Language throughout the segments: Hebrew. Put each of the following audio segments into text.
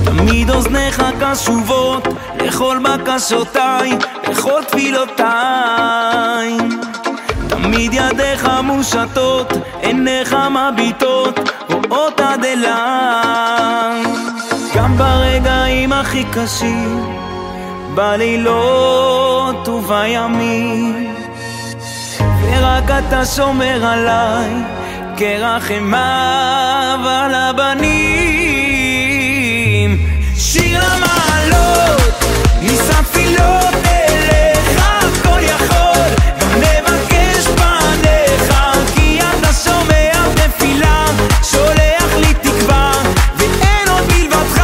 תמיד אוזניך קשובות לכל בקשותיי, לכל תפילותיי. תמיד ידיך מושטות, עיניך מביטות, רואות עד אליי. גם ברגעים הכי קשים, בלילות ובימים, ורק אתה שומר עליי כרחמיו על הבנים. שיר למעלות, נישא תפילות אליך, הכל יכול, גם נבקש פניך, כי אתה שומע תפילה, שולח לי תקווה, ואין עוד מלבדך.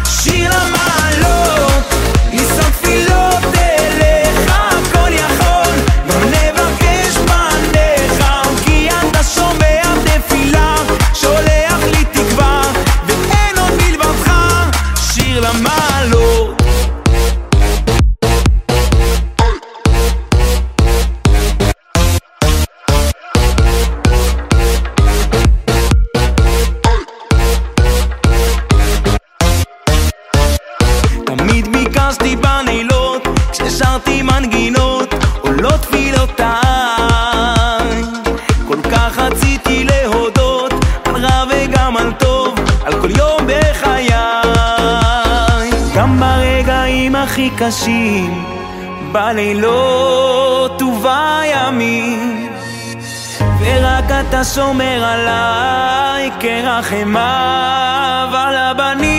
שיר למעלות, נישא תפילות אליך, הכל יכול, גם נבקש פניך, כי אתה שומע תפילה, שולח לי תקווה, ואין עוד מלבדך. שיר למעלות. תמיד ביקשתי בלילות, כששרתי מנגינות, עולות תפילותיי. כל כך רציתי להודות על רע וגם על טוב, על כל יום בחיי. גם ברגעים הכי קשים, בלילות ובימים, ורק אתה שומר עליי כרחמיו על הבנים.